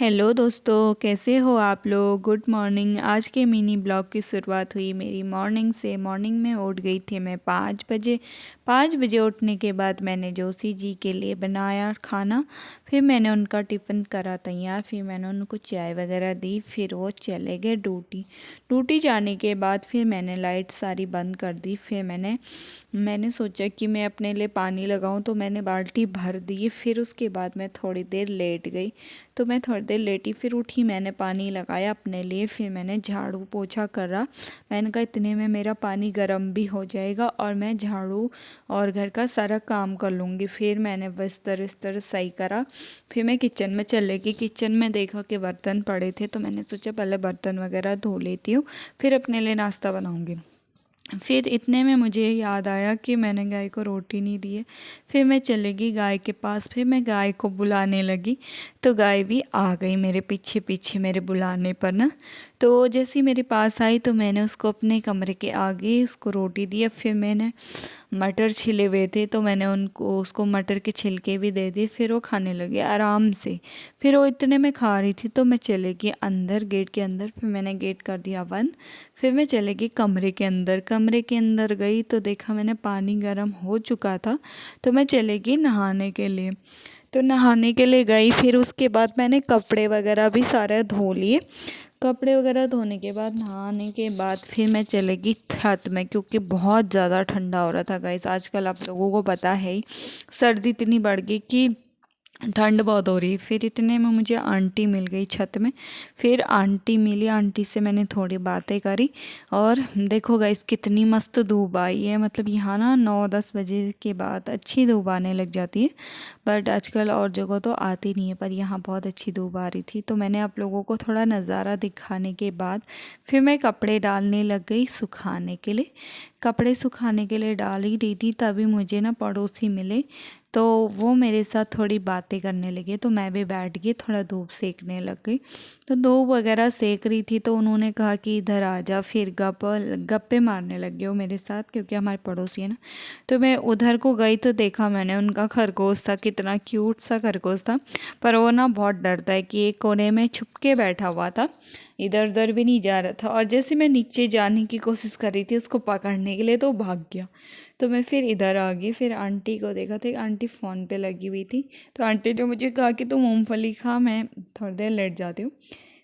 Hello दोस्तों, कैसे हो आप लोग। Good morning. आज के मिनी ब्लॉग की शुरुआत हुई मेरी मॉर्निंग से। मॉर्निंग में उठ गई थी मैं 5 बजे। 5 बजे उठने के बाद मैंने जोशी जी के लिए बनाया खाना। फिर मैंने उनका टिफ़िन करा तैयार। फिर मैंने उनको चाय वगैरह दी। फिर वो चले गए ड्यूटी जाने के बाद फिर मैंने लाइट सारी बंद कर दी। फिर मैंने सोचा कि मैं अपने लिए पानी लगाऊं, तो मैंने बाल्टी भर दी। फिर उसके बाद मैं थोड़ी देर लेट गई। तो मैं थोड़ी देर लेटी, फिर उठी, मैंने पानी लगाया अपने लिए। फिर मैंने झाड़ू पोछा करा। मैंने कहा इतने में मेरा पानी गर्म भी हो जाएगा और मैं झाड़ू और घर का सारा काम कर लूँगी। फिर मैंने बिस्तर विस्तर सही करा। फिर मैं किचन में चले गई। किचन में देखा कि बर्तन पड़े थे, तो मैंने सोचा पहले बर्तन वगैरह धो लेती हूँ, फिर अपने लिए नाश्ता बनाऊँगी। फिर इतने में मुझे याद आया कि मैंने गाय को रोटी नहीं दी है। फिर मैं चली गई गाय के पास। फिर मैं गाय को बुलाने लगी, तो गाय भी आ गई मेरे पीछे पीछे मेरे बुलाने पर ना। तो जैसे ही मेरे पास आई तो मैंने उसको अपने कमरे के आगे उसको रोटी दी। फिर मैंने मटर छिले हुए थे, तो मैंने उसको मटर के छिलके भी दे दिए। फिर वो खाने लगे आराम से। फिर वो इतने में खा रही थी, तो मैं चले गई अंदर, गेट के अंदर। फिर मैंने गेट कर दिया बंद। फिर मैं चले गई कमरे के अंदर। कमरे के अंदर गई तो देखा मैंने पानी गर्म हो चुका था, तो मैं चले गई नहाने के लिए। तो नहाने के लिए गई। फिर उसके बाद मैंने कपड़े वगैरह भी सारे धो लिए। कपड़े वगैरह धोने के बाद, नहाने के बाद फिर मैं चले गई छत में, क्योंकि बहुत ज़्यादा ठंडा हो रहा था गाइस। आजकल आप लोगों को पता है ही, सर्दी इतनी बढ़ गई कि ठंड बहुत हो रही। फिर इतने में मुझे आंटी मिल गई छत में। फिर आंटी मिली, आंटी से मैंने थोड़ी बातें करी। और देखो गाइस कितनी मस्त धूप आई है। मतलब यहाँ ना 9-10 बजे के बाद अच्छी धूप आने लग जाती है, बट आजकल और जगह तो आती नहीं है, पर यहाँ बहुत अच्छी धूप आ रही थी। तो मैंने आप लोगों को थोड़ा नज़ारा दिखाने के बाद फिर मैं कपड़े डालने लग गई सुखाने के लिए। कपड़े सुखाने के लिए डाल ही रही थी, तभी मुझे ना पड़ोसी मिले। तो वो मेरे साथ थोड़ी बातें करने लगे, तो मैं भी बैठ गई, थोड़ा धूप सेकने लग गई। तो धूप वगैरह सेक रही थी, तो उन्होंने कहा कि इधर आ जा। फिर गप्पे मारने लग गए वो मेरे साथ, क्योंकि हमारे पड़ोसी है ना। तो मैं उधर को गई तो देखा मैंने उनका खरगोश था, कितना क्यूट सा खरगोश था। पर वो ना बहुत डरता है, कि एक कोने में छुप के बैठा हुआ था, इधर उधर भी नहीं जा रहा था। और जैसे मैं नीचे जाने की कोशिश कर रही थी उसको पकड़ने के लिए, तो भाग गया। तो मैं फिर इधर आ गई। फिर आंटी को देखा, तो एक आंटी फ़ोन पे लगी हुई थी। तो आंटी ने मुझे कहा कि तुम मूंगफली खा, मैं थोड़ी देर लेट जाती हूँ।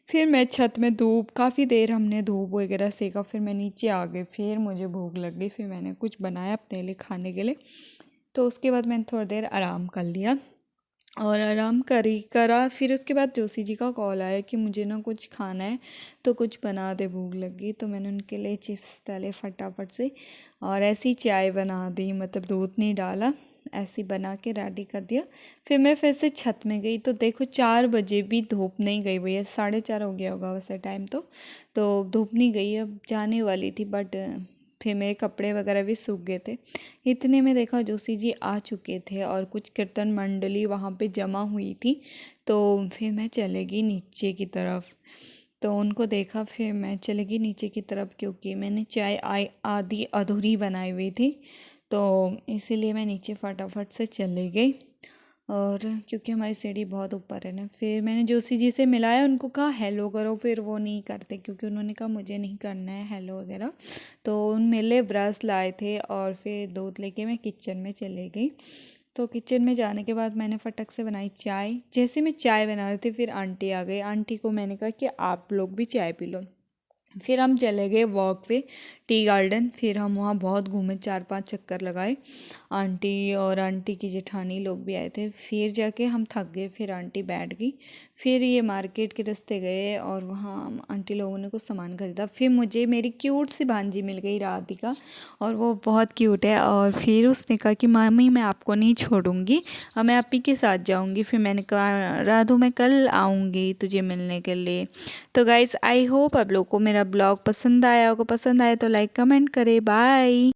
फिर मैं छत में धूप, काफ़ी देर हमने धूप वगैरह सेका। फिर मैं नीचे आ गई। फिर मुझे भूख लग गई। फिर मैंने कुछ बनाया अपने लिए खाने के लिए। तो उसके बाद मैंने थोड़ी देर आराम कर लिया। और आराम करा। फिर उसके बाद जोशी जी का कॉल आया कि मुझे ना कुछ खाना है, तो कुछ बना दे, भूख लगी। तो मैंने उनके लिए चिप्स तले फटाफट से, और ऐसी चाय बना दी, मतलब दूध नहीं डाला, ऐसी बना के रेडी कर दिया। फिर मैं फिर से छत में गई, तो देखो 4 बजे भी धूप नहीं गई भैया, 4:30 हो गया होगा वैसे टाइम तो धूप नहीं गई। अब जाने वाली थी, बट फिर मेरे कपड़े वगैरह भी सूख गए थे। इतने में देखा जोशी जी आ चुके थे, और कुछ कीर्तन मंडली वहाँ पे जमा हुई थी। तो फिर मैं चले गई नीचे की तरफ। तो उनको देखा, फिर मैं चले गई नीचे की तरफ, क्योंकि मैंने चाय आधी अधूरी बनाई हुई थी। तो इसीलिए मैं नीचे फटाफट से चले गई। और क्योंकि हमारी सीढ़ी बहुत ऊपर है ना। फिर मैंने जोशी जी से मिलाया, उनको कहा हेलो करो। फिर वो नहीं करते, क्योंकि उन्होंने कहा मुझे नहीं करना है हेलो वगैरह। तो उन मेरे लिए ब्रश लाए थे, और फिर दूध लेके मैं किचन में चले गई। तो किचन में जाने के बाद मैंने फटक से बनाई चाय। जैसे मैं चाय बना रही थी, फिर आंटी आ गई। आंटी को मैंने कहा कि आप लोग भी चाय पी लो। फिर हम चले गए वॉक पे, टी गार्डन। फिर हम वहाँ बहुत घूमे, 4-5 चक्कर लगाए। आंटी और आंटी की जेठानी लोग भी आए थे। फिर जाके हम थक गए, फिर आंटी बैठ गई। फिर ये मार्केट के रास्ते गए, और वहाँ आंटी लोगों ने कुछ सामान खरीदा। फिर मुझे मेरी क्यूट सी भांजी मिल गई राधिका, और वो बहुत क्यूट है। और फिर उसने कहा कि मामी मैं आपको नहीं छोड़ूंगी, और मैं आप ही के साथ जाऊंगी। फिर मैंने कहा राधू मैं कल आऊँगी तुझे मिलने के लिए। तो गाइस आई होप आप लोग को मेरा ब्लॉग पसंद आया होगा। पसंद आया तो लाइक कमेंट करें। बाय।